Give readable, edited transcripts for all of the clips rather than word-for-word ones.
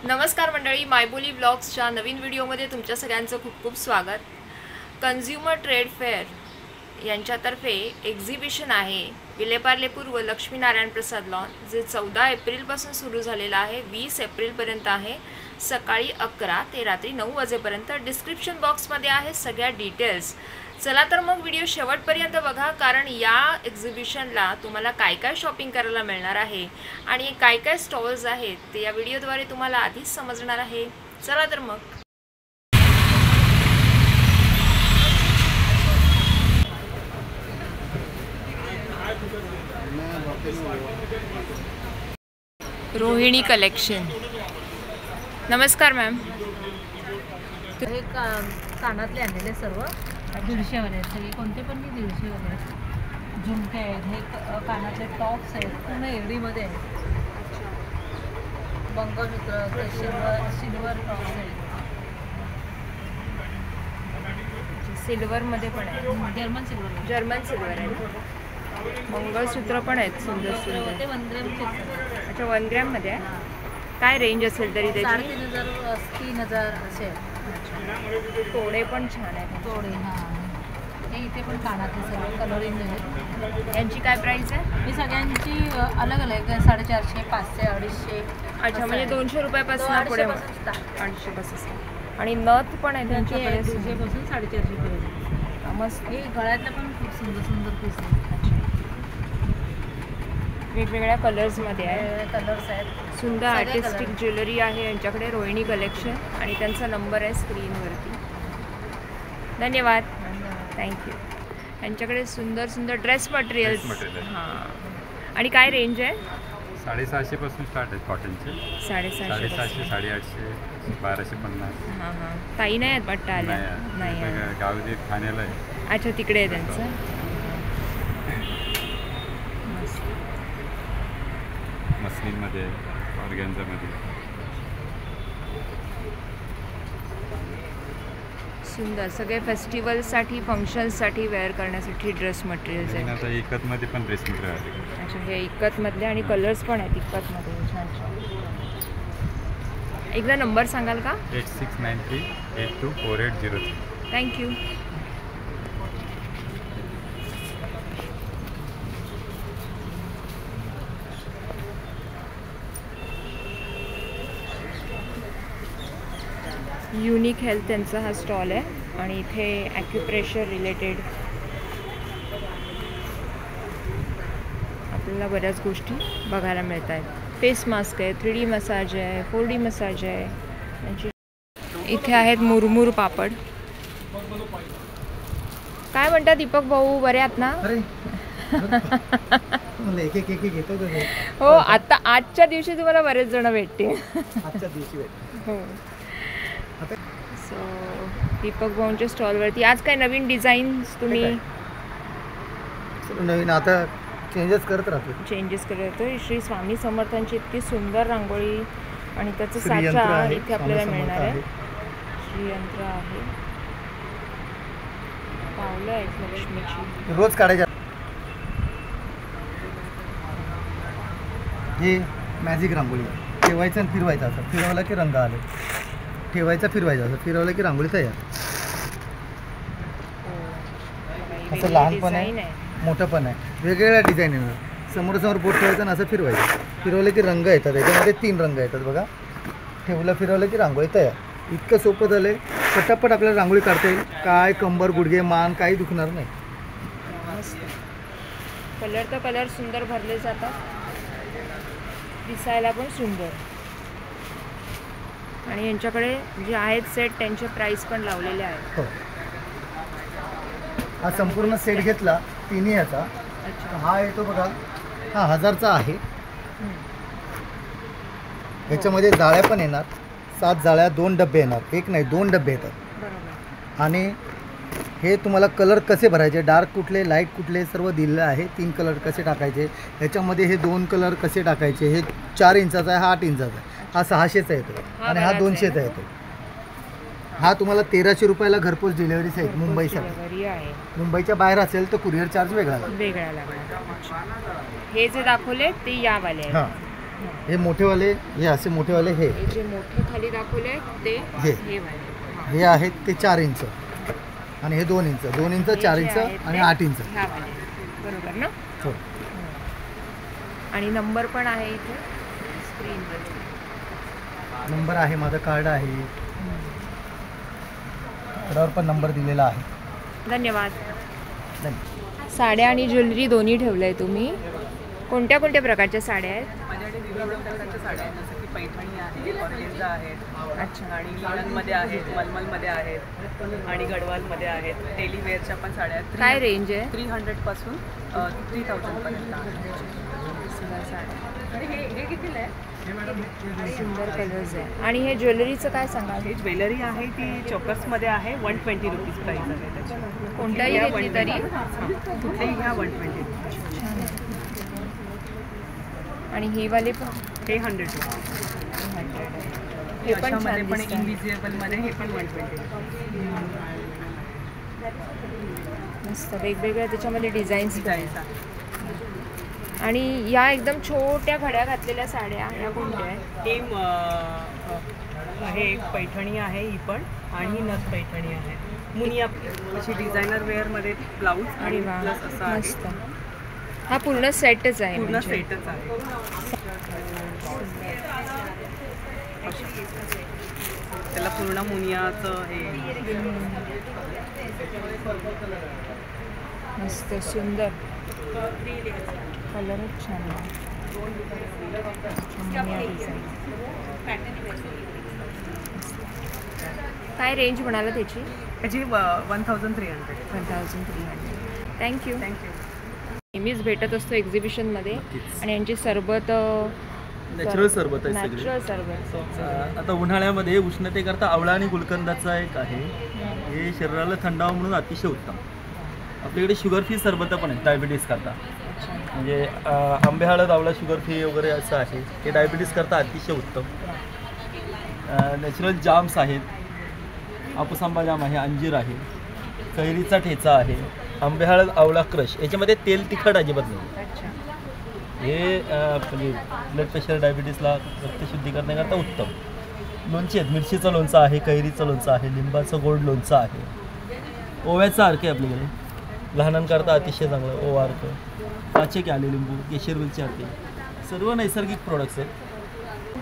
नमस्कार मंडळी, मायबोली ब्लॉग्सच्या नवीन व्हिडिओमध्ये तुमच्या सगळ्यांचं खूप खूप स्वागत. कन्झ्युमर ट्रेड फेअर यांच्यातर्फे एक्झिबिशन आहे विलेपार्ले पूर्व लक्ष्मीनारायण प्रसाद लॉन, जे 14 एप्रिलपासून सुरू झालेलं आहे. 20 एप्रिलपर्यंत आहे. सकाळी 11 ते रात्री 9 वाजेपर्यंत. डिस्क्रिप्शन बॉक्समध्ये आहे सगळ्या डिटेल्स. चला तर मग व्हिडिओ शेवटपर्यंत बघा, कारण या एक्झिबिशनला तुम्हाला काय काय शॉपिंग करायला मिळणार आहे आणि काय काय स्टॉल्स आहेत ते या व्हिडिओद्वारे तुम्हाला आधीच समजणार आहे. चला तर मग. रोहिणी कलेक्शन. नमस्कार मॅम. हे कानातले आणलेले सर्व 150 वाले आहेत. सगळे कोणते पण मी 150 वाले आहेत. झुमके आहेत, हे कानातले टॉप्स आहेत, पूर्ण एवढीमध्ये आहेत. मंगळसूत्र, सिल्वर टॉप्स आहेत. सिल्वरमध्ये पण आहे, जर्मन सिल्वर आहे. मंगळसूत्र पण आहेत सुंदर सुंदर. ते 1 ग्रॅमचे. अच्छा, 1 ग्रॅममध्ये आहे. काय रेंज असेल तरी त्याची? 3,500 3,000 असे. तोडे पण छान आहेत. थोडे हे इथे पण कानातले सर्व कलरिंग आहेत. यांची काय प्राईस आहे? ही सगळ्यांची अलग अलग आहे. 450, 500, 250. अच्छा, म्हणजे 200 रुपयापासून पुढे 800 पासून. आणि नथ पण आहे त्यांच्याकडे 200 पासून 450 पर्यंत. मस्त. हे गळ्यातलं पण खूप सुंदर सुंदर पीस आहे. वेगवेगळ्या कलर्समध्ये आहे. कलर्स आहेत. सुंदर आर्टिस्टिक ज्वेलरी आहे यांच्याकडे, रोहिणी कलेक्शन, आणि त्यांचा नंबर आहे स्क्रीनवरती. धन्यवाद, थँक्यू. यांच्याकडे सुंदर सुंदर ड्रेस मटेरियल्स. हां, आणि काय रेंज आहे? 750 पासून स्टार्ट आहे कॉटनचे. 750, 850, 1250. हां हां. ताई नाही आहेत वाटतं आल्या? नाही. गावदेव ठाण्याला आहे. अच्छा, तिकडे आहे त्यांचं. मस्लिनमध्ये, ऑर्गॅन्झामध्ये. सुंदर सगळे फेस्टिवलसाठी, फंक्शन्ससाठी वेअर करण्यासाठी ड्रेस मटेरियल्स आहेत. आता इकतमध्ये पण ड्रेस मटेरियल आहे. अच्छा, हे इकतमधले आणि कलर्स पण आहेत इकतमध्ये. छान छान. एकदा नंबर सांगाल का? 8693 824803. थँक्यू. युनिक हेल्थ त्यांचा हा स्टॉल आहे आणि इथे ॲक्युप्रेशर रिलेटेड आपल्याला बऱ्याच गोष्टी बघायला मिळत आहेत. फेस मास्क आहे, 3D मसाज आहे, 4D मसाज आहे. त्यांची इथे आहेत मुरमुर पापड. काय म्हणता दीपक भाऊ, बरे आहात ना? हो, आता आजच्या दिवशी तुम्हाला बरेच जण भेटतील. हो. सो दीपक भाऊंच्या स्टॉलवरती आज काय नवीन डिझाईन्स तुम्ही? नवीन आता चेंजेस करत राहतो. श्री स्वामी समर्थांची इतकी सुंदर रांगोळी आणि त्याचं साचा इथे आपल्याला मिळणार आहे. श्रीयंत्र आहे, पावलं आहेत लक्ष्मीची. रोज काढायच्या. हे मॅजिक रांगोळी ठेवायचं आणि फिरवायचं. असं फिरवलं की रंग आले, ठेवायचं फिरवायचं, असं फिरवलं की रांगोळी तयार. असं लहान पण आहे, मोठं पण आहे, वेगवेगळ्या डिझाईन येणार. समोरासमोर बोट ठेवायचं आणि असं फिरवायचं. फिरवलं की रंग येतात. याच्यामध्ये 3 रंग येतात बघा. फिरवलं की रांगोळी तयार. इतकं सोपं झालं आहे. पटापट आपल्याला रांगोळी काढता येईल. काय कंबर, गुडघे, मान काही दुखणार नाही. कलर तर कलर सुंदर भरले जातात, दिसायला पण सुंदर. आणि यांच्याकडे जे आहेत सेट त्यांचे प्राइस पण लावलेले आहेत. हो, हा संपूर्ण सेट घेतला 3 याचा. हा येतो बघा, हा 1000चा आहे. ह्याच्यामध्ये जाळ्या पण येणार. 7 जाळ्या, 2 डबे येणार. 1 नाही 2 डबे येतात. बरोबर. आणि हे तुम्हाला कलर कसे भरायचे, डार्क कुठले, लाईट कुठले, सर्व दिलेलं आहे. 3 कलर कसे टाकायचे, ह्याच्यामध्ये हे 2 कलर कसे टाकायचे. हे 4 इंचाचा आहे, हा 8 इंचाचा आहे. हा 600चा येतो आणि हा 200चा येतो. हा तुम्हाला 1300 रुपयाला घरपोच डिलिव्हरी आहे मुंबईसाठी. मुंबईच्या बाहेर असेल तर कुरिअर चार्ज वेगळा लागेल. हे जे दाखवले ते यावाले आहेत. हे मोठेवाले, हे असे मोठेवाले हे हे जे मोठे खाली दाखवले ते हे. हे वाले. हे आहेत ते 4 इंच आणि हे 2 इंच, 2 इंच, 4 इंच आणि 8 इंच. ह्या वाले. बरोबर ना? हो. आणि नंबर पण आहे इथे स्क्रीनवर. नंबर आहे, माझं कार्ड आहे, कार्डावर पण नंबर दिलेला आहे. धन्यवाद. धन्यवाद. साड्या आणि ज्वेलरी दोन्ही ठेवलं आहे तुम्ही. कोणत्या कोणत्या प्रकारच्या साड्या आहेत? माझ्याकडे विविध प्रकारच्या साड्या आहेत, जसं की पैठणी आहे, ऑर्गेन्झा आहेत, अच्छा. आणि लिननमध्ये आहेत, मलमलमध्ये आहेत आणि गडवालमध्ये आहेत. डेली वेअरच्या पण साड्या आहेत. काय रेंज आहे? 300पासून 3000पर्यंत आहे. आणि हे कितीला आहे? सुंदर कलर्स आहे. आणि हे ज्वेलरीचं काय सांगाल? हे ज्वेलरी आहे ती चोकर्समध्ये आहे. 120 रुपीज प्राईस आहे त्याची. कोणत्याही या घेतली 120. तरी? कुठलेही घ्या 120. आणि ही वाली पण हे 100 रुपीज. हे पण अशामध्ये छान पण दिसतं. इनविजिबलमध्ये हे पण 120. मस्त वेगवेगळ्या त्याच्यामध्ये डिझाईन्स डिझाईन्स आहे. आणि या एकदम छोट्या घड्या घातलेल्या साड्या या कोणत्या आहेत? हे एक पैठणी आहे ही पण, आणि नथ पैठणी आहे. मुनिया अशी डिझायनर वेअरमध्ये ब्लाऊज आणि अरे वा, प्लस असा आहे. मस्त. हा पूर्ण सेटच आहे पूर्ण म्हणजे. सेटच आहे. त्याला पूर्ण मुनियाचं हे मस्त सुंदर कलरच छान आहे. मुनिया design. काय रेंज म्हणाला त्याची? त्याची 1300. 1300. थँक्यू. थँक्यू. नेहमीच भेटत असतो एक्झिबिशनमध्ये. आणि यांची सरबत नॅचरल सरबत आहे सगळी. नॅचरल सरबत. आता उन्हाळ्यामध्ये उष्णतेकरता आवळा आणि गुलकंदाचा एक आहे. हे शरीराला थंडावा म्हणून अतिशय उत्तम. आपल्याकडे शुगर फ्री सरबत पण आहे डायबिटीस करता. म्हणजे आंबे हळद आवळा शुगर फ्री वगैरे असं आहे. हे डायबिटीस करता अतिशय उत्तम. नॅचरल जाम्स आहेत. हापूस आंबा जाम आहे, अंजीर आहे, कैरीचा ठेचा आहे, आंबे हळद आवळा क्रश. याच्यामध्ये तेल तिखट अजिबात नाही. अच्छा. हे म्हणजे ब्लड प्रेशर डायबिटीसला रक्तशुद्धीकरणाकरता उत्तम. लोणची आहेत. मिरचीचं लोणचं आहे, कैरीचं लोणचं आहे, लिंबाचं गोड लोणचं आहे, ओव्याचा अर्क आहे आपल्याकडे लहानांकरता अतिशय चांगलं. ओवा अर्क, काचे के आले लिंबू, केशरवेलचे अर्क, सर्व नैसर्गिक प्रोडक्ट्स आहेत.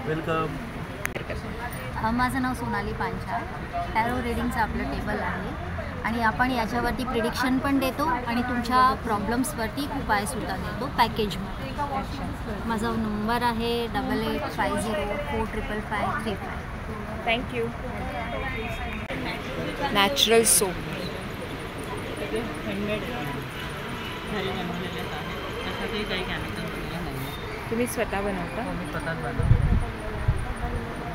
वेलकम. माझं नाव सोनाली पांचाळ. टॅरो रिडिंगचं आपलं टेबल आहे आणि आपण याच्यावरती प्रिडिक्शन पण देतो आणि तुमच्या प्रॉब्लेम्सवरती उपायसुद्धा देतो पॅकेजमध्ये. माझा नंबर आहे 8850455535. थँक्यू. Natural soap. तुम्ही स्वतः बनवता?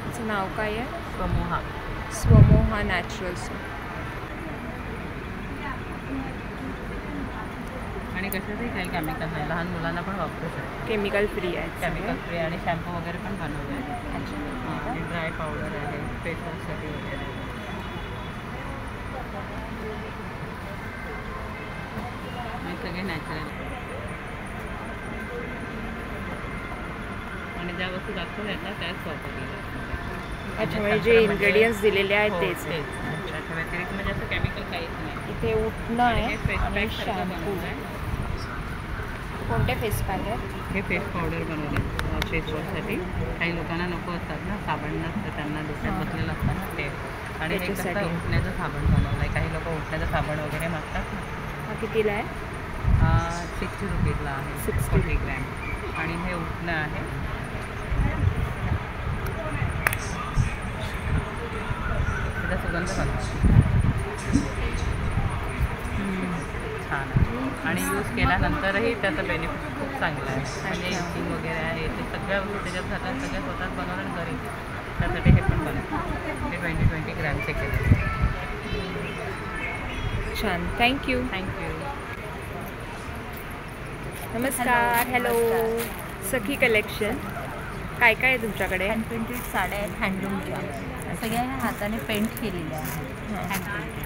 त्याचं नाव काय आहे? स्वमोहा नॅचरल सोप. आणि कशातही काही केमिकल नाही, लहान मुलांना पण वापरू शकतो. केमिकल फ्री आहे. केमिकल फ्री आणि शॅम्पू वगैरे पण बनवले आहे. आणि ड्राय पावडर आहे, फेस वॉशसाठी वगैरे. आणि सगळे नॅचरल. आणि ज्या वस्तू दाखवल्या आहेत ना त्याच वापरलेल्या. अच्छा, म्हणजे जे इन्ग्रेडियंट्स दिलेले आहेत तेच. त्याच्या व्यतिरिक्त म्हणजे असं केमिकल काहीच नाही. इथे उठणं आहे आणि शॅम्पू. कोणते फेस पॅक आहेत? हे फेस पावडर बनवले फेस वॉशसाठी. काही लोकांना नको असतात ना साबण नसतं, त्यांना डोक्यात बसलेलं असतं ना ते. आणि हे कसं त्याच्यासाठी. उठण्याचं साबण बनवलं आहे. काही लोक उठण्याचं साबण वगैरे मागतात ना. हा कितीला आहे? 60 रुपीजला आहे, 40 ग्रॅम. आणि हे उठणं आहे. त्याचा सुगंध बनतो छान आहे. आणि यूज केल्यानंतरही त्याचं बेनिफिट खूप चांगलं आहे. म्हणजे इचिंग वगैरे आहे ते सगळ्या वस्तू त्याच्यात जातात, सगळ्या स्वतःच बनवलं आणि घरी. त्यासाठी हे पण बनवलं. ते 20 ग्रॅमचे केले. छान. थँक्यू. नमस्कार. हॅलो. सखी कलेक्शन. काय काय आहे तुमच्याकडे? हँड पेंटेड साड्या आहेत हँडलूमच्या. सगळ्या ह्या हाताने पेंट केलेल्या आहेत. हँड पेंटेड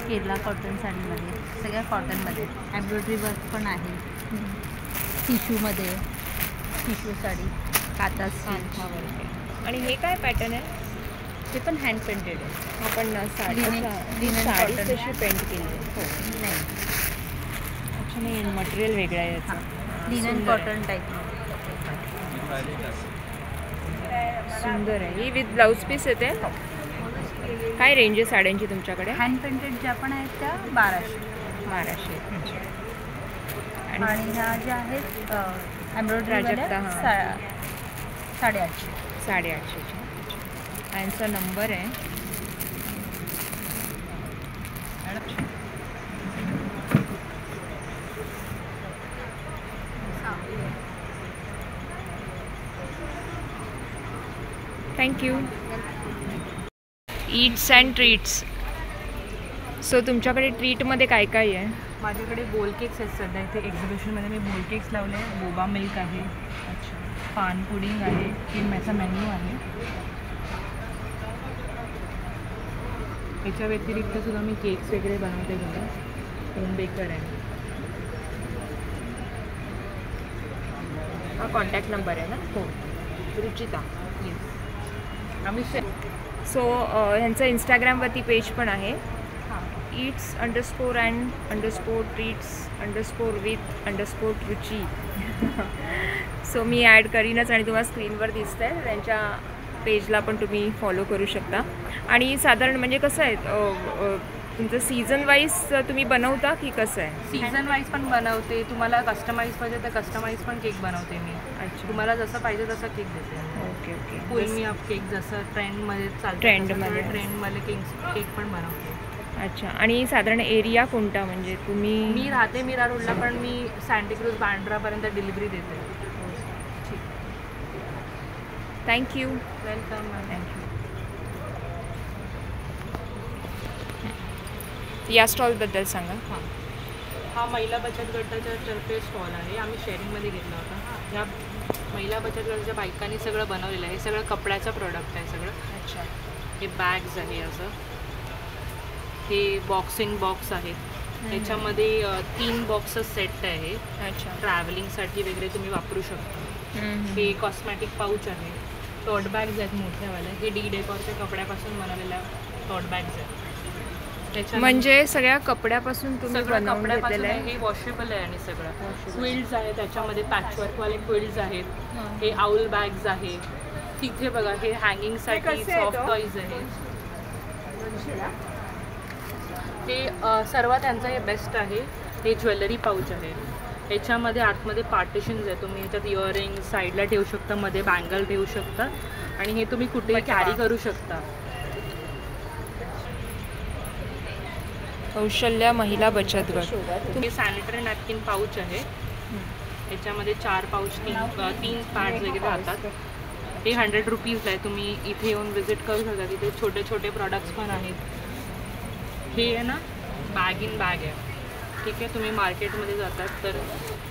केरला कॉटन साडीमध्ये, सगळ्या कॉटनमध्ये. एम्ब्रॉयडरी वर्क पण आहे. टिश्यूमध्ये, टिश्यू साडी. काता कांथावर. आणि हे काय पॅटर्न आहे? ते पण हँड पेंटेड आहे. आपण साडी लिनेन- अच्छा, लिनेन साडी कॉटन. कशी पेंट केली आहे? हो नाही अच्छा, नाही मटेरियल वेगळं आहे याचं. लिनन सुंदर आहे. Cotton type. सुंदर आहे. ही विथ ब्लाऊज पीस येते. काय रेंज आहे साड्यांची तुमच्याकडे? हँड पेंटेड ज्या पण आहेत त्या 1200. 1200. आणि ह्या ज्या आहेत एम्ब्रॉयडरी प्राजक्ता, हां. 850. 850. यांचा नंबर आहे. Thank you. Yeats and treats. So तुमच्याकडे ट्रीटमध्ये काय काय आहे? माझ्याकडे बोल केक्स आहेत सध्या इथे एक्झिबिशनमध्ये. मी बोल केक्स लावले. बोबा मिल्क आहे. अच्छा. पान पुडिंग आहे. किंमॅचा मेन्यू आहे. याच्या व्यतिरिक्त सुद्धा मी केक्स वगैरे बनवते घरी. होम बेकर आहे. हा कॉन्टॅक्ट नंबर आहे ना? हो. रुचिता. येस. आम्ही सो ह्यांचं इंस्टाग्रामवरती पेज पण आहे. eats_and_treats_with_ruchi. सो मी ॲड करीनच आणि तुम्हाला स्क्रीनवर दिसतं आहे. त्यांच्या पेजला पण तुम्ही फॉलो करू शकता. आणि साधारण म्हणजे कसं आहे तुमचं सीझन वाईज तुम्ही बनवता की कसं आहे? सीझन वाईज पण बनवते. तुम्हाला कस्टमाइज पाहिजे तर कस्टमाइज पण केक बनवते मी. अच्छा. तुम्हाला जसं पाहिजे तसं केक देते. Okay okay. फुल मी अप केक जसं ट्रेंडमध्ये चालतं ट्रेंडमध्ये. ट्रेंडमध्ये केक पण बनवते. अच्छा. आणि साधारण एरिया कोणता म्हणजे तुम्ही? मी राहते मीरा रोडला पण मी सँटीक्रूज बांद्रापर्यंत डिलिव्हरी देते. थँक्यू. वेलकम. थँक्यू. या स्टॉलबद्दल सांगा. हा महिला बचत गटाच्या तर्फे स्टॉल आहे. आम्ही शेअरिंगमध्ये घेतला होता. ह्या महिला बचत गटाच्या बायकांनी सगळं बनवलेलं आहे. हे सगळं कपड्याचं प्रोडक्ट आहे सगळं. अच्छा. हे बॅग्स आहे असं. हे बॉक्सिंग बॉक्स आहेत. त्याच्यामध्ये 3 बॉक्सेस सेट आहे. अच्छा. ट्रॅव्हलिंगसाठी वगैरे तुम्ही वापरू शकता. हे कॉस्मॅटिक पाऊच आहे. टॉट बॅग्स आहेत मोठ्यावाल्या. हे डी डेकॉरच्या कपड्यापासून बनवलेल्या टॉट बॅग्स आहेत. म्हणजे सगळ्या कपड्यापासून तुम्ही सगळं बनवून कपड्यापासून घेतलेलं आहे? हे वॉशेबल आहे. आणि सगळं क्विल्ड्स आहेत. त्याच्यामध्ये पॅचवर्कवाले क्विल्ड्स आहेत. हे आऊल बॅग्स आहे. तिथे बघा हे हँगिंगसाठी सॉफ्ट टॉईज आहेत. हे सर्वात त्यांचं हे बेस्ट आहे. हे ज्वेलरी पाऊच आहे. याच्यामध्ये आतमध्ये पार्टिशन्स आहे. तुम्ही ह्याच्यात इयरिंग साईडला ठेवू शकता. मध्ये बँगल ठेवू शकता. आणि हे तुम्ही कुठेही कॅरी करू शकता. कौशल्या महिला बचत गट. तुम्ही सॅनिटरी नॅपकिन पाऊच आहे. याच्यामध्ये 4 पाऊच 3 पॅड्स वगैरे राहतात. हे 100 रुपीजला आहे. तुम्ही इथे येऊन व्हिजिट करू शकता. तिथे छोटे छोटे प्रॉडक्ट्स पण आहेत. हे आहे ना बॅग इन बॅग आहे. ठीक आहे. तुम्ही मार्केटमध्ये जातात तर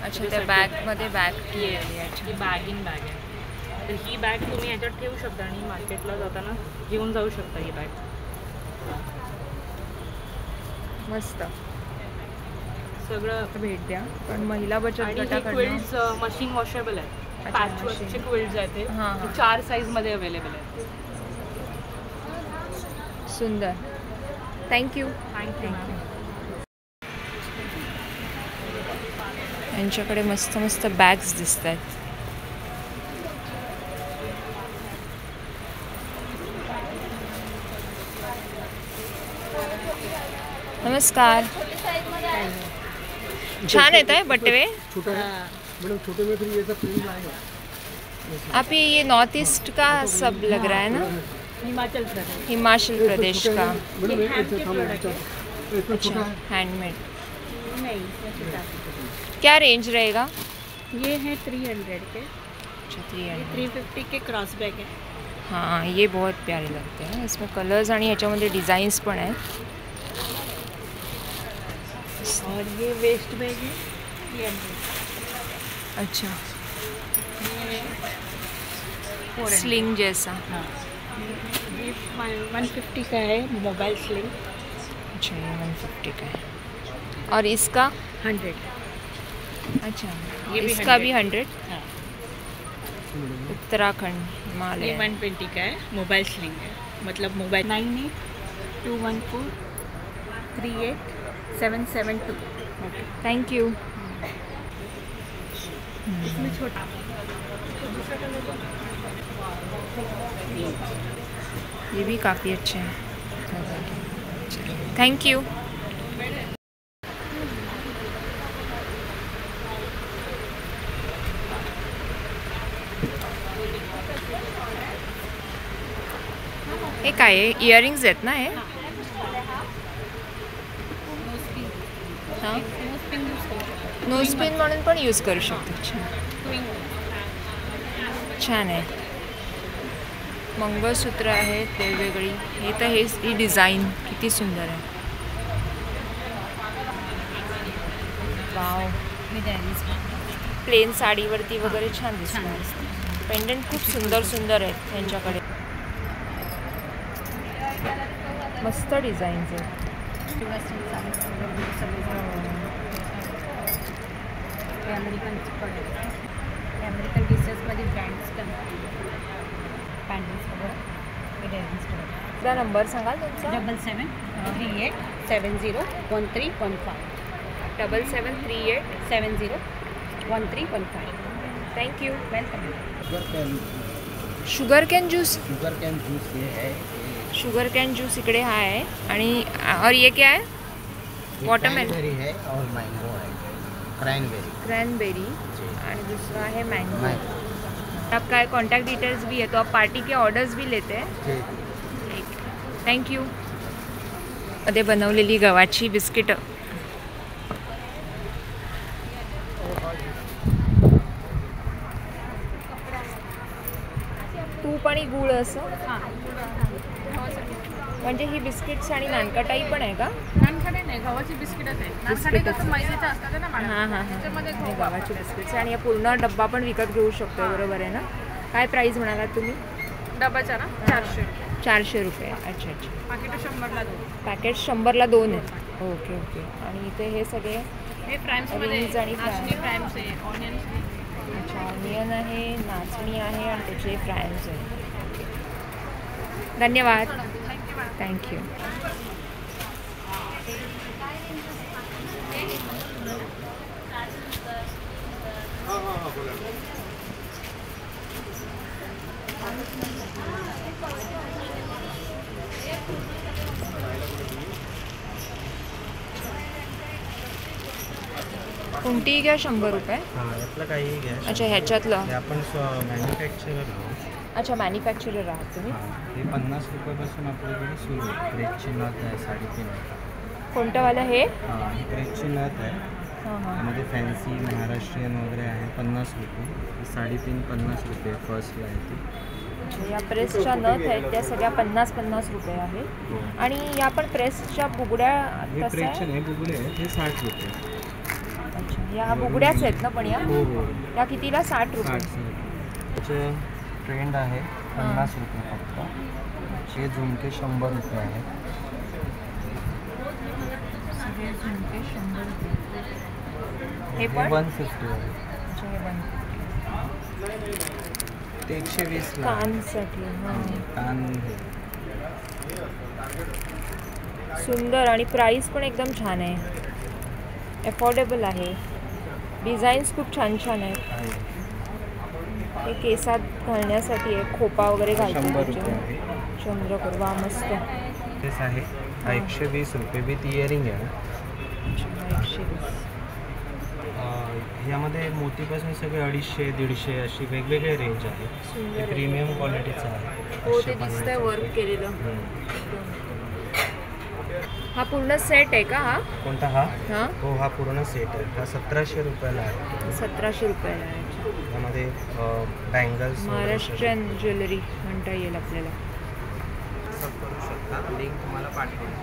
अच्छा, त्या बॅगमध्ये bag he bag in bag आहे. तर ही बॅग तुम्ही याच्यात ठेवू शकता आणि मार्केटला जाताना घेऊन जाऊ शकता ही बॅग. मस्त. सगळं भेट द्या. पण महिला बचत आणि हे गटाकडनं क्विल्ड्स मशीन वॉशेबल आहे. पॅचवर्कचे क्विल्ड्स आहेत ते. हां, हां. 4 साईजमध्ये अवेलेबल आहेत. सुंदर. थँक्यू. Thank you ma'am. यांच्याकडे मस्त मस्त बॅग्स दिसत आहेत. नमस्कार. छान येत आहे बटवे. छोटा है मैडम, छोटे में फिर ये सब प्रिंट आएगा. आप ये नॉर्थ ईस्ट का सब लग रहा है ना? हिमाचल प्रदेश. हिमाचल प्रदेश का. मैडम एक ऐसा था मैडम, इसमें छोटा है. हैंडमेड. नहीं क्या रेंज रहेगा? ये है 300 के. अच्छा, 300. 350 के क्रॉस बैग है. हाँ, ये बहुत प्यारे लगते हैं. इसमें कलर्स आणि ह्याच्यामध्ये डिझाईन्स पण आहेत. और ये वेस्ट बैग है 300. अच्छा. स्लिंग जैसा. ये 150 का है मोबाइल स्लिंग. अच्छा, ये 150 का है. और इसका 100. अच्छा, ये इसका भी 100. हाँ. उत्तराखंड ये हिमालय 120 का है, मोबाइल स्लिंग है, मतलब मोबाइल 9821438772। Okay, thank you. इसमें छोटा ये भी काफ़ी अच्छे हैं, थैंक यू। हे काय आहे, इयरिंग्स आहेत ना हे? हां, नोज पिन म्हणून पण यूज करू शकतो। छान आहे। मंगळसूत्र आहेत वेगवेगळी। हे तर ही डिझाईन किती सुंदर आहे, वाव। प्लेन साडीवरती वगैरे छान दिसणार। पेंडंट खूप सुंदर सुंदर आहेत त्यांच्याकडे, मस्त डिझाईन्स आहेत। अमेरिकन पीसेसमध्ये ब्रँड्स पॅन्डल्स वगैरे तुझा नंबर सांगाल तुमचा? 7738701315 7738 701315। Thank you. Welcome. Sugar can juice, sugar cane juice ये है, शुगर कैन जूस इकडे हा आहे। आणि और ये क्या है? वाटरमेलन है और मैंगो है, क्रैनबेरी। क्रैनबेरी आणि दूसरा है मैंगो। आपका कॉन्टैक्ट डिटेल्स भी है, तो आप पार्टी के ऑर्डर्स भी लेते हैं? थँक्यू। मध्ये बनवलेली गव्हाची बिस्किटं, तूप आणि गूळ असं। म्हणजे ही बिस्किट्स आणि नानकटाई पण आहे का? नानखडे नाही, गव्हाची बिस्किटच आहे। नानखडे कसं मैद्याचं असतात ना मॅडम, हां हां त्याच्यामध्ये हां, गव्हाची बिस्किट्स। आणि या पूर्ण डब्बा पण विकत घेऊ शकतो, बरोबर आहे ना? काय प्राईस म्हणालात तुम्ही? डब्याचा ना 400, 400 रुपये। अच्छा अच्छा, पाकिट 100ला 2। पॅकेट 100ला 2 आहेत। Okay okay. आणि इथे हे सगळे हे फ्राईम्समध्ये Wings आणि नाचणी फ्राईम्स आहे, ऑनियन्स आहे। अच्छा, ऑनियन आहे, नाचणी आहे आणि त्याचे फ्रायम्स आहे। धन्यवाद, थँक्यू। कोणतीही घ्या 100 रुपये। हां, यातलं काहीही घ्या। अच्छा, ह्याच्यातलं? हे आपण मॅन्युफॅक्चरर आहोत। अच्छा, मॅन्युफॅक्चरर आहात तुम्ही? हे 50 रुपयापासून आपल्याकडे सुरू आहे। क्रेपची नथ आहे, साडेतीन आहे। कोणतं वालं हे? हां, ही क्रेपची नथ आहे, हां हां। त्यामध्ये फॅन्सी महाराष्ट्रीयन वगैरे आहे, 50 रुपये। ही साडेतीन 50 रुपये फर्स्टला आहे ती। अच्छा, या प्रेसच्या नथ आहेत त्या सगळ्या 50-50 रुपये आहेत। आणि या पण प्रेसच्या बुगड्या हे कसं क्रेपचे आहे? नाही, बुगडे आहेत, हे 60 रुपये। अच्छा, या बुगड्याच आहेत ना पण या? हो हो, या कितीला? 60 रुपये। 60 त्याचे ट्रेंड आहे 50 रुपये फक्त। हे झुमके 100 रुपये आहेत। सगळे झुमके 100 रुपये। हे हे पण? 150 आहे। अच्छा, हे पण ते 120 ला आहे। कानसाठी। हां, कान सुंदर आणि प्राईस पण एकदम छान आहे, अफोर्डेबल आहे। डिझाईन्स खूप छान छान आहेत। आहे, हे केसात घालण्यासाठी आहे, खोपा वगैरे घालतो 100 रुपये त्याच्यावर। आहे। चंद्रकोर, वा मस्त। तेच आहे, हा 120 रुपये विथ इयरिंग आहे। अच्छा, 120। ह्यामध्ये मोतीपासून सगळे 250-150 अशी वेगवेगळे रेंज आहे। सुंदर हे आहे। प्रीमियम क्वालिटीचं आहे। हो, ते 150 दिसतंय वर्क केलेलं। हम्म. हा पूर्ण सेट आहे का हा? कोणता हा? हां, हो, हा पूर्ण सेट आहे। हा 1700 रुपयाला आहे। 1700 रुपयाला आहे। अच्छा, त्यामध्ये बँगल्स महाराष्ट्रीयन ज्वेलरी म्हणता येईल आपल्याला। करू शकता, लिंक तुम्हाला पाठवेल।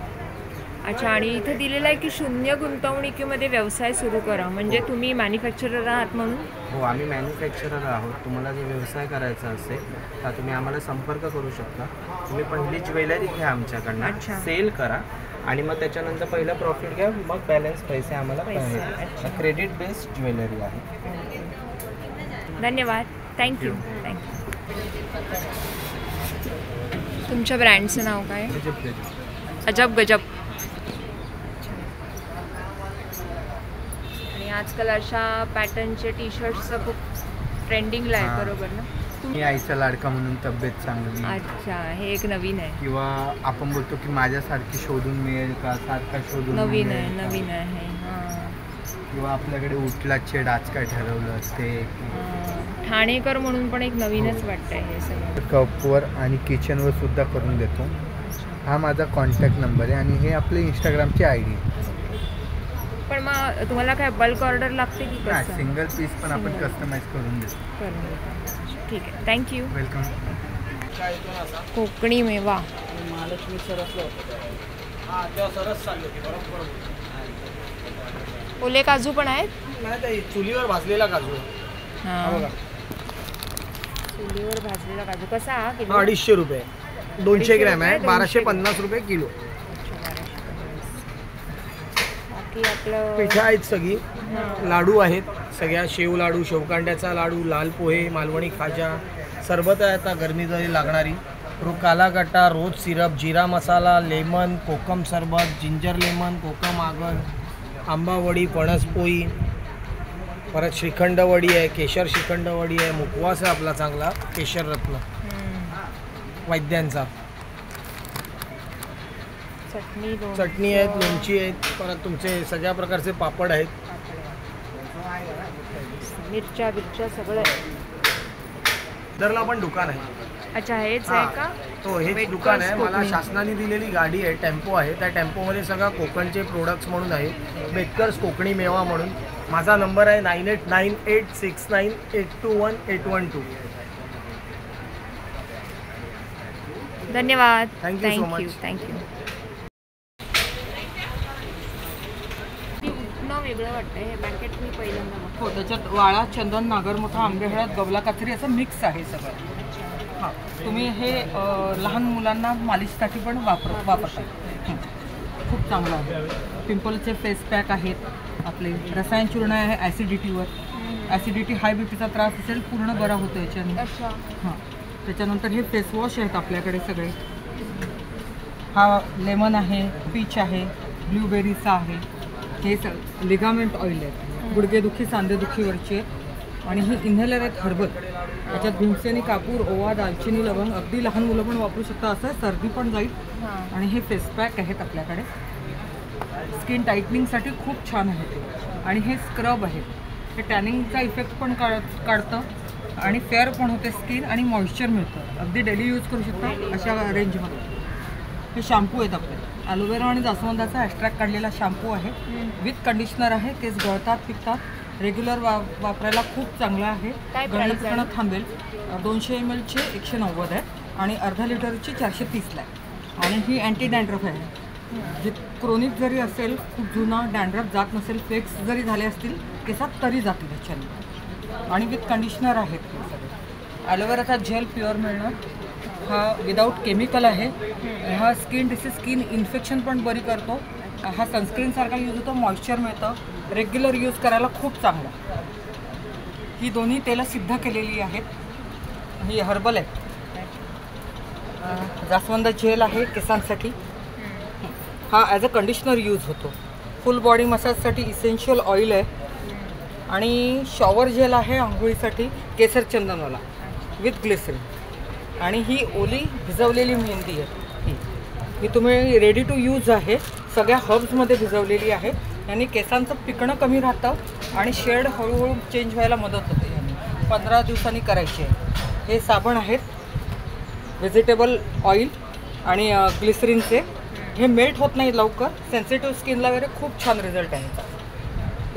अच्छा, आणि इथे दिलेलं आहे की शून्य गुंतवणुकीमध्ये व्यवसाय सुरू करा, म्हणजे तुम्ही मॅन्युफॅक्चरर आहात म्हणून? हो, आम्ही मॅन्युफॅक्चरर आहोत। तुम्हाला जर व्यवसाय करायचा असेल तर तुम्ही आम्हाला संपर्क करू शकता। तुम्ही पहिली ज्वेलरी घ्या आमच्याकडनं, अच्छा. सेल करा आणि मग त्याच्यानंतर पहिलं प्रॉफिट घ्या, मग बॅलन्स पैसे आम्हाला पैसे, अच्छा. क्रेडिट बेस्ड ज्वेलरी आहे। धन्यवाद। थँक्यू. तुमच्या ब्रँडचं नाव काय? अजब गजब. आणि आजकाल अशा पॅटर्नचे टी शर्ट्सचं खूप ट्रेंडिंगला आहे, बरोबर ना? मी आईचा लाडका म्हणून तब्येत चांगली. अच्छा, हे एक नवीन आहे. किंवा आपण बोलतो की माझ्यासारखी शोधून मिळेल का, सारखा शोधून नवीन आहे, मिळेल का? नवीन आहे. हां. किंवा आपल्याकडे उठलाच छेड आज काय ठरवलं ते ठाणेकर म्हणून पण एक नवीनच वाटतंय हे सगळं. कपवर आणि किचनवर सुद्धा करून देतो. हा माझा कॉन्टॅक्ट नंबर आहे आणि हे आपले इंस्टाग्रामची ID आहे. पण मग तुम्हाला काय बल्क ऑर्डर लागते की कसं? सिंगल पीस पण आपण Single. कस्टमाइज करून देतो. करून देतो. ठीक आहे, थँक्यू. वेलकम. कोकणी मेवा. महालक्ष्मी सरस हां तेव्हा सरस चालले होते बरोबर. ओले काजू पण आहेत. नाही ते चुलीवर भाजलेला काजू. हां, चुलीवर भाजलेला काजू कसा हा किलो? 250 रुपये 200 ग्रॅम आहे. 1250 रुपये किलो. बाकी आपलं पिठा आहेत सगळी. हां. लाडू आहेत सगळ्या. शेव लाडू, शेवकांड्याचा लाडू, लाल पोहे, मालवणी खाजा, सरबत आहे आता गरमी लागणारी. काला गट्टा, रोज सिरप, जिरा मसाला, लेमन, कोकम सरबत, जिंजर लेमन, कोकम आगळ, आंबा वडी, फणस पोळी, परत श्रीखंड वडी आहे, केशर श्रीखंड वडी आहे. मुखवास आहे आपला चांगला केशर रत्न वैद्यांचा. चटणी आहेत, लोणची आहेत, परत तुमचे सगळ्या प्रकारचे पापड आहेत. मिरच्या बिरच्या सगळं आहे. दरला पण दुकान आहे. अच्छा, हेच आहे का? तो हे Wait दुकान आहे. Coast मला कोकणी. शासनाने दिलेली गाडी आहे, टेम्पो आहे. त्या टेम्पोमध्ये सगळं कोकणचे प्रोडक्ट्स म्हणून आहे. बेटकर्स कोकणी मेवा म्हणून. माझा नंबर आहे 989869821812. धन्यवाद. Thank you so much. Thank you. उठणं वेगळं वाटतंय हे पॅकेट मी पहिल्यांदा बघते. हो, त्याच्यात वाळा, चंदन, नागरमोथा, आंबेहळद, गवला काचरी असं मिक्स आहे सगळं. हां, तुम्ही हे लहान मुलांना मालिशसाठी पण वापरता. खूप चांगलं आहे. पिंपलचे फेस पॅक आहेत आपले. रसायन चूर्ण आहे ॲसिडिटीवर. ॲसिडिटी, हाय बीपीचा त्रास असेल पूर्ण बरा होतो याच्याने. अच्छा. हां, त्याच्यानंतर हे फेसवॉश आहेत आपल्याकडे सगळे. हा लेमन आहे, पीच आहे, ब्लूबेरीचा आहे. हे लिगामेंट ऑइल आहे, गुडघेदुखी, सांधेदुखीवरची. आणि ही इन्हेलर आहेत हर्बल. त्याच्यात भीमसेनी, कापूर, ओवा, दालचिनी, लवंग. अगदी लहान मुलं पण वापरू शकता. असं सर्दी पण जाईल. आणि हे फेस पॅक आहेत आपल्याकडे. स्किन टाईटनिंगसाठी खूप छान आहे ते. आणि हे स्क्रब आहे. हे टॅनिंगचा इफेक्ट पण काढतं आणि फेअर पण होते स्किन आणि मॉइश्चर मिळतं. अगदी डेली यूज करू शकता अशा रेंजमध्ये. हे शॅम्पू आहेत आपले. ॲलोवेरा आणि जास्वंदाचा एक्स्ट्रॅक्ट काढलेला शॅम्पू आहे. विथ कंडिशनर आहे. केस गळतात, पिकतात. रेग्युलर वापरायला खूप चांगला आहे. गळणं थांबेल. 200 ml चे 190 आहे आणि अर्धा लिटरची 430 आहे. आणि ही अँटी डॅन्ड्रफ आहे. जे क्रोनिक जरी असेल, खूप जुना डॅन्ड्रफ जात नसेल, फ्लेक्स जरी झाले असतील केसात तरी जातील ह्याच्याने. आणि विथ कंडिशनर आहेत हे सगळे. ॲलोवेराचा जेल प्युअर मिळणार. हा विदाऊट केमिकल आहे. हा स्किन इन्फेक्शन पण बरी करतो. हा सनस्क्रीनसारखा यूज होतो. मॉइश्चर मिळतं. रेग्युलर यूज करायला खूप चांगलं. ही दोन्ही तेलं सिद्ध केलेली आहेत. ही हर्बल आहे. जास्वंद जेल आहे केसांसाठी. हा ॲज अ कंडिशनर यूज होतो. फुल बॉडी मसाजसाठी इसेन्शियल ऑइल आहे. आणि शॉवर जेल आहे आंघोळीसाठी, केसर चंदनवाला विथ ग्लिसरीन. आणि ही ओली भिजवलेली मेहंदी आहे. ही तुम्ही रेडी टू यूज आहे. सगळ्या हर्ब्समध्ये भिजवलेली आहे. यांनी केसांचं पिकणं कमी राहतं आणि शेड हळूहळू चेंज व्हायला मदत होते. यांनी 15 दिवसांनी करायची आहे. हे साबण आहेत व्हेजिटेबल ऑइल आणि ग्लिसरीनचे. हे मेल्ट होत नाही लवकर. सेन्सिटिव्ह स्किनला वगैरे खूप छान रिझल्ट आहे.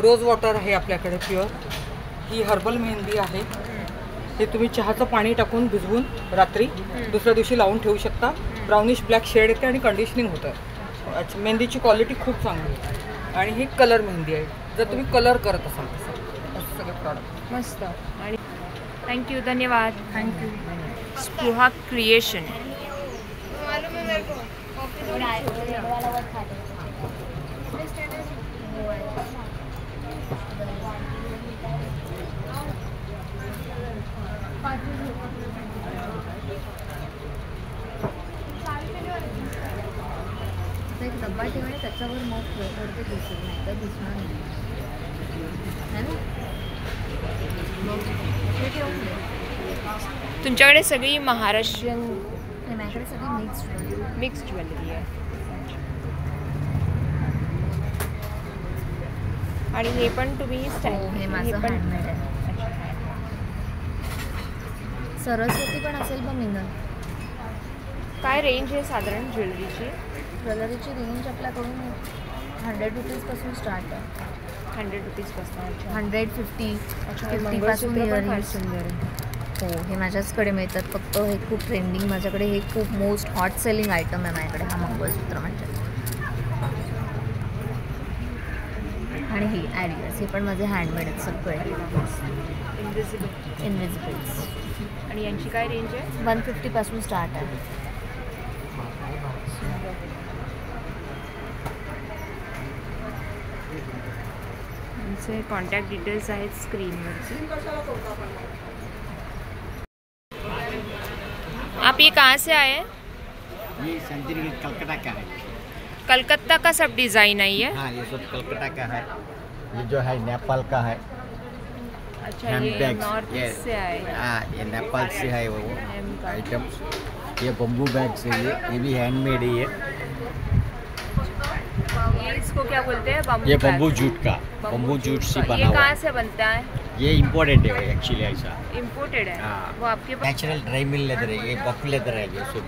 रोज वॉटर आहे आपल्याकडे प्युअर. ही हर्बल मेहंदी आहे. हे तुम्ही चहाचं पाणी टाकून भिजवून रात्री दुसऱ्या दिवशी लावून ठेवू शकता. ब्राउनिश ब्लॅक शेड येते आणि कंडिशनिंग होतं. मेहंदीची क्वालिटी खूप चांगली आहे. आणि ही कलर मेहंदी आहे जर तुम्ही कलर करत असाल तसं. सगळे प्रॉडक्ट मस्त. आणि थँक्यू. धन्यवाद. थँक्यू. स्पृहा क्रिएशन. डब्बा ठेवणे त्याच्यावर मग थोडं दिसेल नाही तर दिसणार नाही है ना? मग हे ठेवून दे. तुमच्याकडे सगळी महाराष्ट्रीयन हे माझ्याकडे सगळी मिक्स ज्वेलरी आहे. आणि हे पण तुम्ही हे माझं हँडमेड आहे. सरस्वती पण असेल बघ मिनल. काय रेंज आहे साधारण ज्वेलरीची? ज्वेलरीची रेंज आपल्याकडून 100 रुपीजपासून स्टार्ट आहे. 100 रुपीजपासून. 150 अच्छा, 50 पासून मंगळसूत्र पण फार इयरिंग्स. सुंदर आहे. हो हे माझ्याचकडे मिळतात. फक्त हे खूप ट्रेंडिंग माझ्याकडे हे खूप मोस्ट हॉट सेलिंग आयटम आहे माझ्याकडे हा मंगळसूत्र म्हणजे. आणि हे ॲरियर्स हे पण माझे हँडमेड आहेत सगळे इनविजिबल्स. आणि यांची काय रेंज आहे? 150 पासून स्टार्ट आहे. यांचे कॉन्टॅक्ट डिटेल्स आहेत स्क्रीनवरती. आप ये कहाँ से आए हैं? ये संतरी कलकत्ता का है। कलकत्ता का सब डिज़ाइन है ये? हाँ, ये सब कलकत्ता का है। ये जो है नेपाल का है। अच्छा, हैंड ये बैग्स, नॉर्थ ये से आए. हाँ, ये नेपाल से है वो हैंड का. आइटम्स। ये बम्बू बैग्स है, ये भी हैंडमेड है। ये इसको क्या बोलते हैं? बम्बू ये बैग. बम्बू जूट का, बम्बू जूट से बना ये हुआ कहाँ है। से बनता है? ये इम्पोर्टेड है एक्चुअली ऐसा। इम्पोर्टेड है. हाँ। वो आपके pass natural dry mill leather है, ये बफ लेदर है, ये सब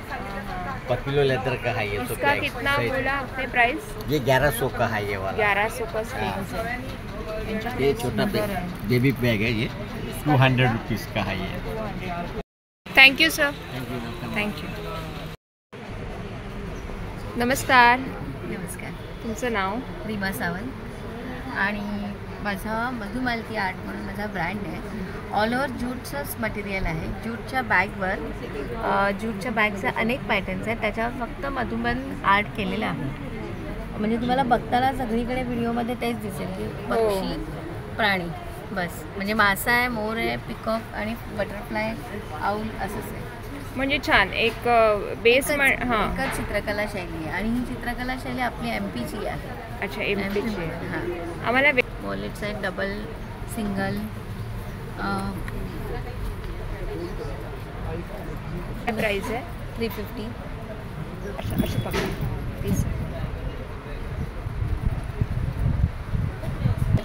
पकिलो लेदर का है ये सब। इसका बैग्स। कितना सही। बोला आपने प्राइस? ये 1100 का है ये वाला। 1100 का स्लीव्स है. ये छोटा बेबी बैग है, ये 200 रुपीज़ का है ये। Thank you sir. Thank you. नमस्कार. नमस्कार. तुमचं नाव? रीमा सावंत. आणि माझा मधुमालती आर्ट म्हणून माझा ब्रँड आहे. ऑल ओव्हर ज्यूटचंच मटेरियल आहे. ज्यूटच्या बॅगचे अनेक पॅटर्न्स आहेत. त्याच्यावर फक्त मधुबन आर्ट केलेलं आहे. म्हणजे तुम्हाला बघताना सगळीकडे व्हिडिओमध्ये तेच दिसेल की पक्षी प्राणी बस. म्हणजे मासा आहे, मोर आहे, पिकॉक आणि बटरफ्लाय, आऊल असंच आहे. म्हणजे छान एक बेस. हां. एकच चित्रकला शैली आहे. आणि ही चित्रकला शैली आपली MPची आहे. अच्छा, एमपीची. हां. आम्हाला वॉलेट्स आहेत डबल, सिंगल. काय प्राईस आहे? 350. अच्छा, असे पकडा. तीस.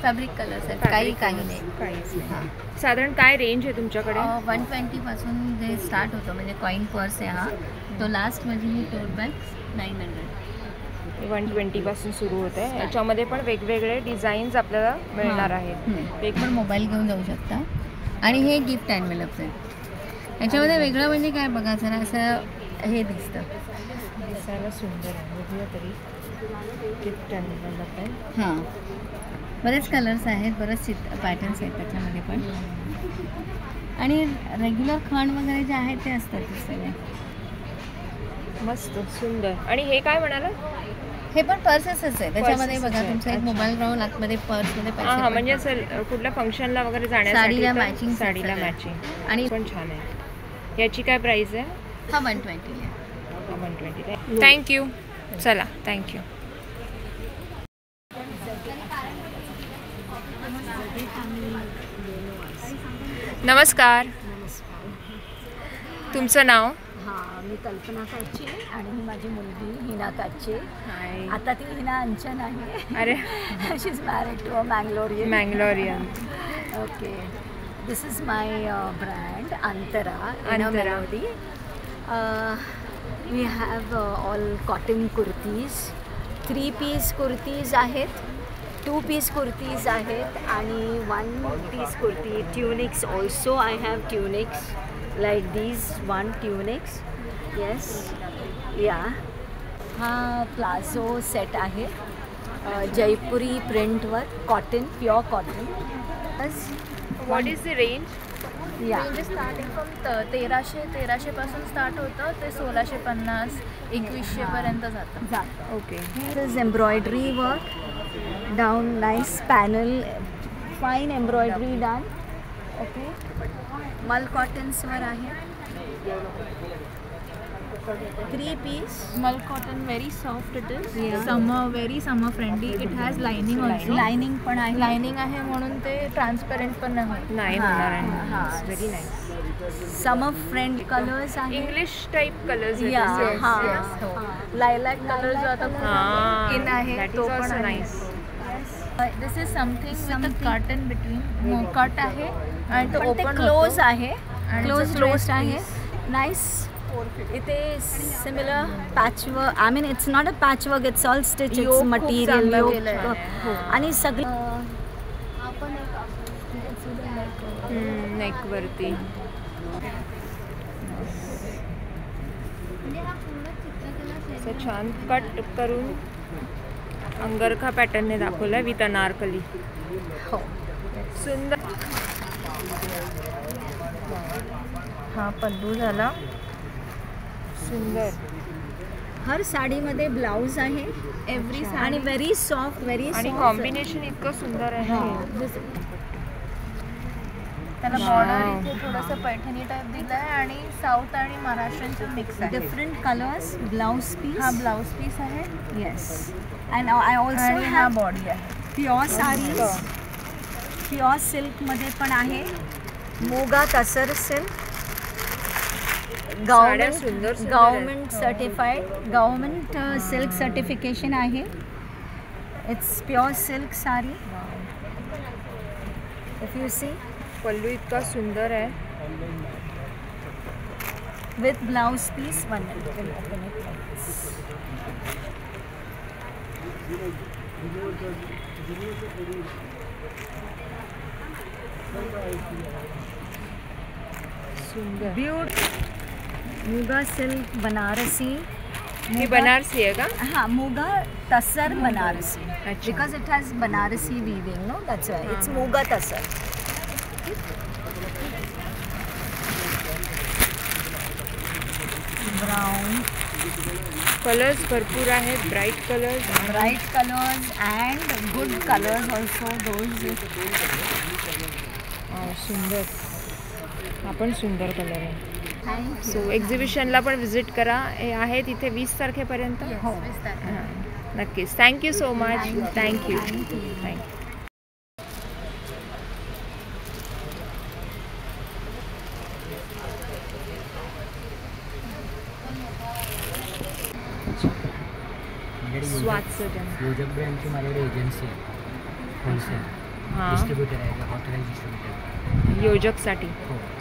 फॅब्रिक कलर्स आहेत. काही नाही. काहीच नाही. हां. साधारण काय रेंज आहे तुमच्याकडे? 120 पासून जे स्टार्ट होतं म्हणजे कॉईन पर्स आहे हा. तो लास्ट म्हणजे ही टोट बॅग्स 900. 120 पासून सुरू होत आहे. याच्यामध्ये पण वेगवेगळे डिझाईन्स आपल्याला मिळणार आहेत. एक पण मोबाईल घेऊन जाऊ शकता. आणि हे गिफ्ट एनवेलप्स आहेत. याच्यामध्ये वेगळं म्हणजे काय बघा जरा असं हे दिसतं. दिसायला सुंदर आहे. बघूया तरी. गिफ्ट एनवेलप आहे. हां. बरेच कलर्स आहेत, बरेच पॅटर्न्स आहेत त्याच्यामध्ये पण. आणि रेग्युलर खण वगैरे जे आहेत ते असतात ते सगळे. मस्त सुंदर. आणि हे काय म्हणाला? हे पण पर्सेसच आहे. त्याच्यामध्ये बघा आहे. तुमचा एक मोबाईल राहून आतमध्ये पर्समध्ये हां, पैसे म्हणजे असं कुठल्या फंक्शनला वगैरे जाण्यासाठी साडीला तर matching साडीला सगळं. मॅचिंग. आणि पण छान आहे. याची काय प्राइस आहे? हा 120 आहे. 120. थँक्यू. चला, थँक्यू. नमस्कार. तुमचं नाव? हां, मी कल्पना काचे आणि ही माझी मुलगी हिना काचे. आता ती हिना अंचन आहे. अरे, she is married to a Mangalorean. Okay. This is my brand Antara. Antara. We have all cotton kurtis. 3 piece kurtis आहेत, 2 पीस कुर्तीज आहेत आणि 1 piece kurti. Tunics also. I have tunics like these 1 tunics. Yes, yeah. हा प्लाझो सेट आहे जयपुरी प्रिंटवर, कॉटन, प्युअर कॉटन. बस. What is the range? Yeah. म्हणजे starting from 1300 पासून start होतं ते 1650 2100 पर्यंत जातं. Okay. Here is embroidery work down, nice panel, fine embroidery done. Okay. मल कॉटन्सवर आहे. 3 piece. Small cotton, very soft it is. Yeah. Summer, very summer friendly. It has lining also. Lining पण आहे. Lining आहे म्हणून ते ट्रान्सपरंट पण नाही होणार आहे. Very nice. Summer friend colors आहे. English type colours Yeah. Lilac colour जो आता इन आहे तो पण nice. This is something with cotton between cut आहे आणि तो ओपन क्लोज आहे. क्लोज आहे. Nice. It is similar patchwork. I mean, it's not a patchwork. It's all stitch. It's material. आणि सगळं नेक वरती असं छान कट करून अंगरखा पॅटर्नने दाखवलाय विथ अनारकली. हो. सुंदर. हा पल्लू झाला. सुंदर. हर साडीमध्ये ब्लाऊज आहे. एव्हरी आणि व्हेरी सॉफ्ट, व्हेरी आणि सॉफ्ट. कॉम्बिनेशन इतकं सुंदर आहे. त्याला बॉर्डर इथे थोडंसं पैठणी टाईप दिलं आहे आणि साऊथ आणि महाराष्ट्रांचं मिक्स आहे. Different colours. Blouse piece. हा ब्लाऊज पीस आहे. येस. अँड आय ऑल्सो आणि हा बॉडी आहे. Pure sarees. प्युअर सिल्कमध्ये पण आहे. Muga tussar silk. Government certified. Government silk certification आहे. It's pure silk sari. If you see. Pallu इतका सुंदर आहे. With blouse piece. 1 minute. We'll open it. सुंदर. मुगा सिल्क बनारसी. ही बनारसी आहे का? हाँ, मुगा तसर बनारसी. अच्छा. Because it has Banarasi weaving, no, that's why it's muga tasar. Brown. Colours भरपूर आहेत. Bright colours. Bright colours and good colours also. Those. सुंदर. हा पण सुंदर कलर आहे. थँक सो एक्झिबिशनला पण व्हिजिट करा. हे आहे तिथे 20 तारखेपर्यंत. हो. नक्कीच. Thank you so much. Thank you. Thank you. Yojak ब्रँडची माझ्याकडे एजन्सी आहे. होलसेल हां. डिस्ट्रीब्युटर आहे. Authorise distributor. योजकसाठी.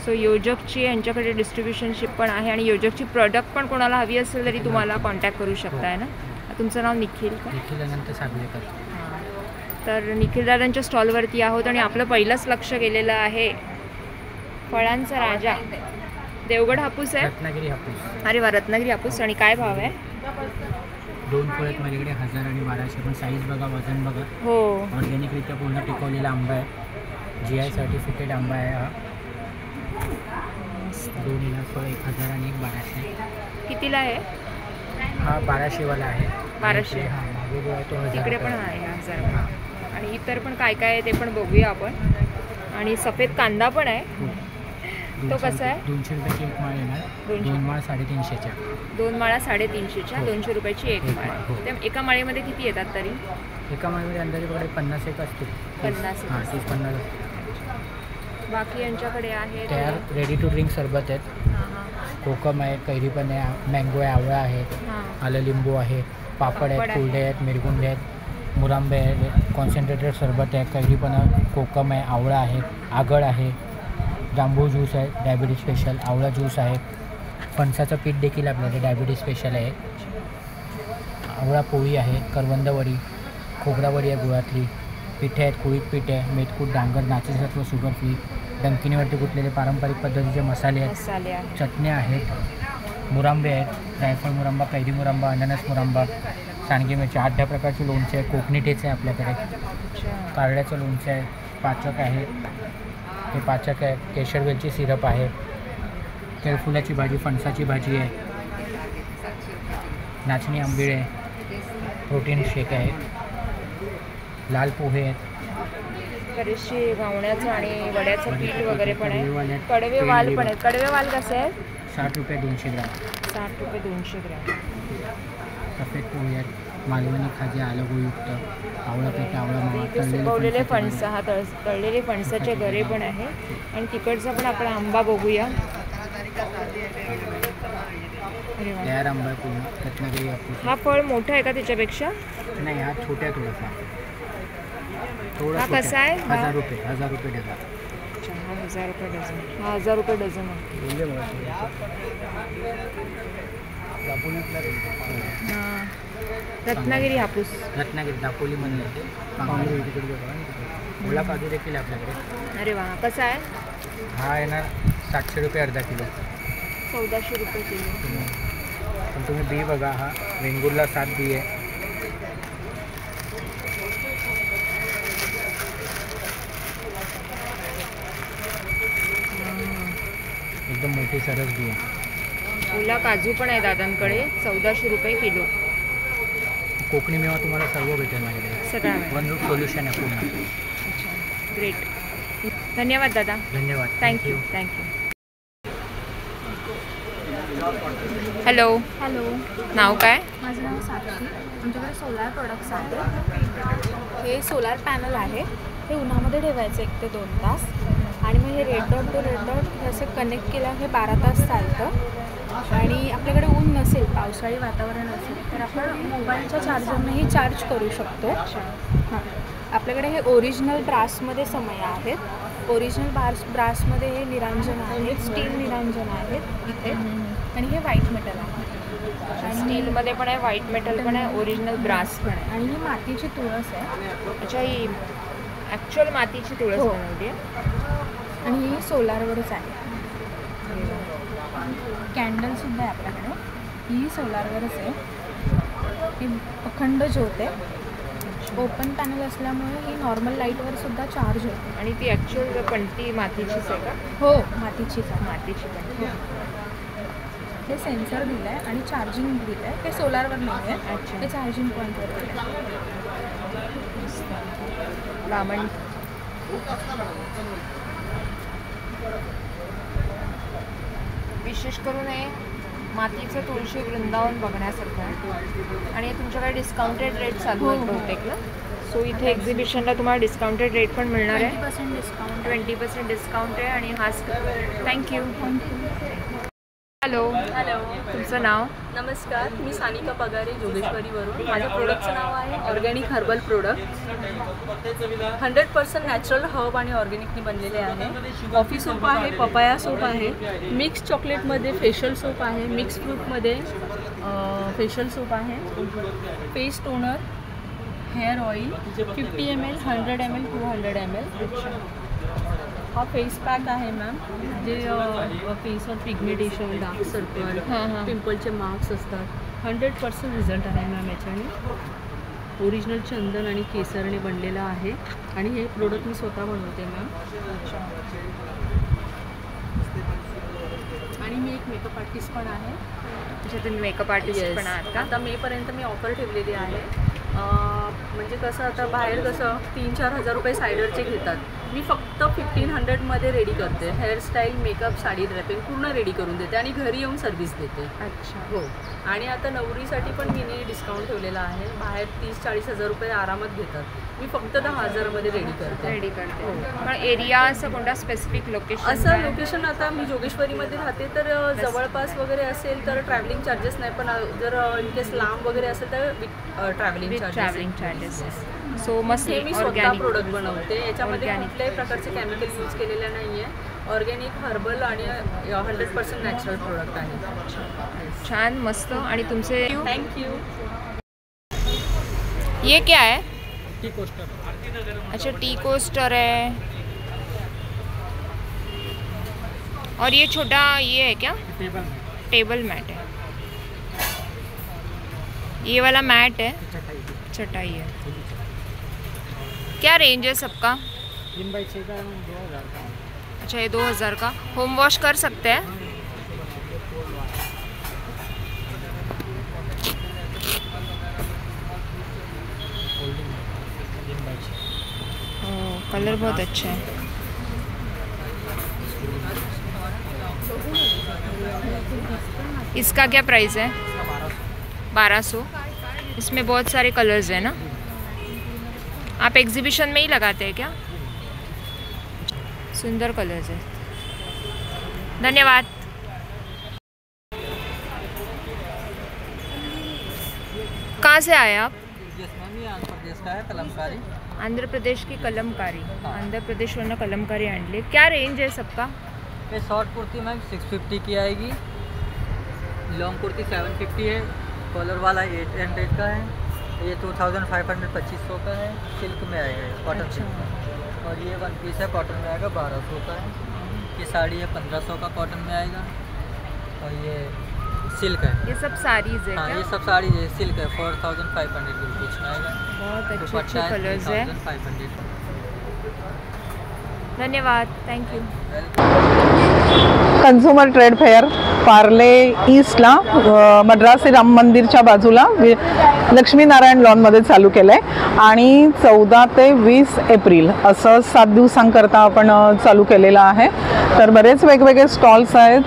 सो योजकची यांच्याकडे डिस्ट्रीब्युशनशिप पण आहे आणि योजकची प्रोडक्ट पण कोणाला हवी असेल तरी तुम्हाला कॉन्टॅक्ट करू शकताय ना. तुमचं नाव निखिल का? निखिल अनंत सागवेकर. तर निखिलदादांच्या स्टॉलवरती आहोत आणि आपलं पहिलंच लक्ष गेलेलं आहे फळांचा राजा देवगड हापूस आहे. रत्नागिरी हापूस. अरे वा. रत्नागिरी हापूस. आणि काय भाव आहे? 2 फळ आहेत माझ्याकडे. 1000 आणि 1200. पण साईज बघा, वजन बघा. हो. ऑर्गॅनिकरित्या पूर्ण पिकवलेला आंबा आहे. GI सर्टिफिकेट आंबा आहे हा. 2 फळ 1000 आणि 1200. कितीला आहे? हा 1200वाला आहे. 1200. हा मागे जो आहे तो 1000. तिकडे पण आहे 1000. आणि इतर पण काय काय आहे ते पण बघूया आपण. आणि सफेद कांदा पण आहे. तो कसा आहे? 200 रुपयाची एक माळ येणार. 2 माळ 350च्या. 2 माळा 350च्या. 200 रुपयाची एक माळ. हो. ते एका माळेमध्ये किती येतात तरी? एका माळेमध्ये अंदाजे बघा 50 एक असतील. 50. हां 30-50 असतील. बाकी यांच्याकडे आहे तयार रेडी टू ड्रिंक सरबत आहेत. कोकम आहे, कैरी पण आहे, मँगो आहे, आवळा आहे, आलं लिंबू आहे, पापड आहेत, कुलडे आहेत, मिरगुंडे आहेत, मुरांबे आहेत, कॉन्सन्ट्रेटेड सरबत आहे, कैरी पण आहे, कोकम आहे, आवळा आहे, आगळ आहे, जांभूळ ज्यूस आहे, डायबिटीज स्पेशल, आवळा ज्यूस आहे, फणसाचं पीठ देखील आपल्याकडे डायबिटीज स्पेशल आहे, आवळा पोळी आहे, करवंदवडी, खोबरावडी आहे गुळातली, पिठे आहेत, कुळीत पीठ आहे, मेथकूट, डांगर, नाचणीसत्व, शुगर फ्री, डंकिनीवरती कुठलेले पारंपरिक पद्धतीचे मसाले आहेत, चटण्या आहेत, मुरांबे आहेत, जायफळ मुरांबा, कैरी मुरांबा, अननस मुरांबा, सांडगे मिरची, 8-10 प्रकारचे लोणचे आहे, कोकणी ठेचे आहे आपल्याकडे, कारल्याचं लोणचं आहे, पाचक आहे, हे पाचक आहे, केशरवेलची सिरप आहे, केळफुलाची भाजी, फणसाची भाजी आहे, नाचणी आंबीळ आहे, प्रोटीन शेक आहे, लाल पोहे आहेत, बरेचसे घावण्याचं आणि वड्याचं पीठ वगैरे पण आहे, कडवे वाल पण आहेत. कडवे वाल कसे आहेत? 60 रुपये 200 ग्राम. 60 रुपये 200 ग्रॅम. सफेद पोळी आहेत, मालवणी खाजी, आलं गुळयुक्त, आवळा पेटा, आवळा मावा, सुकवलेले फणस, हा तळलेले फणसाचे गरे पण आहे. आणि तिकडचा पण आपण आंबा बघूया. अरे वा. तयार आंबा आहे पूर्ण, रत्नागिरी हापूस. हा फळ मोठा आहे का त्याच्यापेक्षा? नाही, हा छोट्या थोडासा. थोडा हा कसा आहे? 1000 रुपये, 1000 रुपये डझन. अच्छा, हा 1000 रुपये डझन. हा 1000 रुपये डझन आहे. हां, रत्नागिरी हापूस. रत्नागिरी दापोलीमधले आहे. ओला काजू देखील आहे आपल्याकडे. अरे वा, कसा आहे? हा आहे ना 700 रुपये अर्धा किलो. 1400 रुपये किलो. पण तुम्ही बी बघा, हा वेंगुर्ला 7 बी आहे. एकदम मोठी सरस बी आहे. ओला काजू पण आहे दादांकडे, 1400 रुपये किलो. कोकणी मेवा तुम्हाला सर्व भेटेल माझ्याकडे. सगळं वन रूट सोल्युशन आहे पूर्ण. अच्छा, ग्रेट. धन्यवाद दादा. धन्यवाद. थँक्यू. थँक्यू. हॅलो. हॅलो, नाव काय? माझं नाव साक्षी. आमच्याकडे सोलार प्रोडक्ट्स आहेत. हे सोलार पॅनल आहे. हे उन्हामध्ये ठेवायचं 1 ते 2 तास. आणि मग हे red dot to red dot हे असं कनेक्ट केलं, हे 12 तास चालतं. आणि आपल्याकडे ऊन नसेल, पावसाळी वातावरण असेल, तर आपण मोबाईलच्या चार्जरनेही चार्ज करू शकतो. हां, आपल्याकडे हे ओरिजिनल ब्रासमध्ये समय आहेत. ओरिजिनल ब्रासमध्ये हे निरांजन आहेत, स्टील निरांजन आहेत इथे. आणि हे व्हाईट मेटल आहे. स्टीलमध्ये पण आहे, व्हाईट मेटल पण आहे, ओरिजिनल ब्रास पण आहे. आणि ही मातीची तुळस आहे. अच्छा, ही ॲक्च्युअल मातीची तुळस हो. बनवली आहे. आणि ही सोलारवरच आहे. कॅन्डलसुद्धा आहे आपल्याकडे, ही सोलारवरच आहे. ही अखंड ज्योत आहे. ओपन पॅनल असल्यामुळे ही नॉर्मल लाईटवर सुद्धा चार्ज होते. आणि ती ॲक्च्युअल पणती मातीचीच आहे का? हो, मातीचीच आहे. मातीची पण. हे सेन्सर दिलं आहे आणि चार्जिंग दिलं आहे. ते सोलारवर नाही आहे. अच्छा. ते चार्जिंग पॉईंटवर दिलं आहे. लामण. विशेष करून हे मातीचं तुळशी वृंदावन बघण्यासारखं आहे. आणि तुमच्याकडे डिस्काउंटेड रेट चालू आहे बहुतेक ना? सो इथे एक्झिबिशनला तुम्हाला डिस्काउंटेड रेट पण मिळणार आहे. 20% डिस्काउंट. 20% डिस्काउंट आहे. आणि हा थँक्यू. हॅलो. हॅलो, तुमचं नाव? नमस्कार. मी सानिका पगारे, जोगेश्वरीवरून. माझ्या प्रोडक्टचं नाव आहे organic herbal product. 100% natural herb आणि ऑर्गॅनिकनी बनलेले आहे. कॉफी सोप आहे, पपाया सोप आहे, मिक्स चॉकलेटमध्ये फेशियल सोप आहे, मिक्स फ्रूटमध्ये फेशियल सोप आहे, face toner, hair oil 50 ml, 100 ml, 200 ml. हा फेस पॅक आहे मॅम, जे फेसवर पिगमेंटेशन, डार्क सर्कल, पिंपलचे मार्क्स असतात. 100% रिझल्ट आहे मॅम याच्याने. ओरिजिनल चंदन आणि केसरने बनलेलं आहे. आणि हे प्रोडक्ट मी स्वतः बनवते मॅम. आणि मी एक मेकअप आर्टिस्ट पण आहे. अच्छा, तुम्ही मेकअप आर्टिस्ट पण आहात का? आता मेपर्यंत मी ऑफर ठेवलेली आहे. म्हणजे कसं, आता बाहेर कसं 3-4 हजार रुपये सायडरचे घेतात. मी फक्त 1500मध्ये रेडी करते. हेअरस्टाईल, मेकअप, साडी ड्रेपिंग पूर्ण रेडी करून देते आणि घरी येऊन सर्व्हिस देते. अच्छा. हो. आणि आता नवरीसाठी पण मी डिस्काउंट ठेवलेला आहे. बाहेर 30-40 हजार रुपये आरामात घेतात. मी फक्त 10,000मध्ये रेडी करते. हो. पण एरिया असं कोणता स्पेसिफिक लोकेशन? असं लोकेशन, आता मी जोगेश्वरीमध्ये राहते, तर जवळपास वगैरे असेल तर ट्रॅव्हलिंग चार्जेस नाही. पण जर इनकेस लांब वगैरे असेल तर ट्रॅव्हलिंग चार्जेस. सो मस्त. हे मी स्वतः प्रोडक्ट बनवते. याच्यामध्ये कुठल्याही प्रकारचे केमिकल यूज केलेलं नाही आहे. ऑर्गॅनिक, हर्बल आणि 100% नॅचरल प्रोडक्ट आहे. छान, मस्त. आणि तुमचे? थँक्यू. ये क्या है? Tea coaster. अच्छा, टी कोस्टर है. और ये छोटा ये है क्या? टेबल मैट है. ये वाला मैट है, चटाई है. क्या रेंज है सबका? 3x6 का 2000 का. अच्छा, ये 2000 का. होम वॉश कर सकते हैं? कलर बहुत अच्छा है. इसका क्या प्राइस है? 1200। इसमें बहुत सारे कलर्स हैं ना? आप एग्जीबिशन में ही लगाते हैं क्या? सुंदर कलर्स है। धन्यवाद। कहाँ से आए आप? आंध्र प्रदेश का है कलमकारी। आंध्र प्रदेश की कलमकारी। आंध्र प्रदेश वरना कलमकारी आणली। क्या रेंज है सबका? ये शॉर्ट कुर्ती मैम 650 की आएगी, लॉन्ग कुर्ती 750 है, कॉलर वाला 800 का है, ये 2500 2500 का है, सिल्क में आएगा कॉटन सिल्क में। और ये वन पीस है कॉटन में आएगा 1200 का है। ये साड़ी है 1500 का कॉटन में आएगा। और ये सिल्क है। ये सब साड़ीज है? हाँ क्या? ये सब साड़ी है, सिल्क है 4500 रुपीज़ में आएगा। बहुत अच्छे दुपट्टा कलर्स है। 3500। धन्यवाद, thank you. Consumer trade fair Parle ईस्टला मद्रास राम मंदिरच्या बाजूला लक्ष्मीनारायण लॉनमध्ये चालू केलं आहे आणि 14 ते 20 एप्रिल असं 7 दिवसांकरता आपण चालू केलेलं आहे। तर बरेच वेगवेगळे स्टॉल्स आहेत।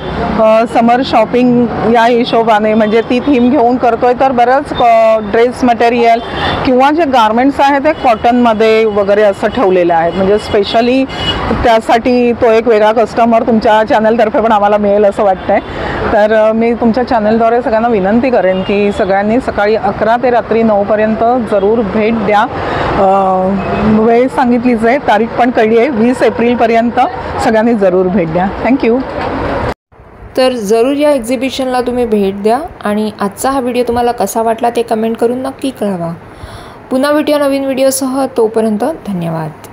समर शॉपिंग या हिशोबाने म्हणजे ती थीम घेऊन करतोय, तर बरंच ड्रेस मटेरियल किंवा जे गारमेंट्स आहेत ते कॉटनमध्ये वगैरे असं ठेवलेलं आहे। म्हणजे स्पेशली त्यासाठी तो एक वेगळा कस्टमर तुमच्या चॅनलतर्फे पण आम्हाला मिळेल असं वाटतंय। तर मी तुमच्या चॅनलद्वारे सगळ्यांना विनंती करेन की सगळ्यांनी सकाळी 11 ते रात्री 9 पर्यंत जरूर भेट द्या। वेळ सांगितलीच आहे, तारीख पण कळली आहे, 20 एप्रिलपर्यंत सगळ्यांनी जरूर भेट द्या। थँक्यू। तर जरूर या एक्झिबिशनला तुम्ही भेट द्या आणि आजचा हा व्हिडिओ तुम्हाला कसा वाटला ते कमेंट करून नक्की कळवा। पुन्हा भेटूया नवीन व्हिडिओसह, तोपर्यंत धन्यवाद।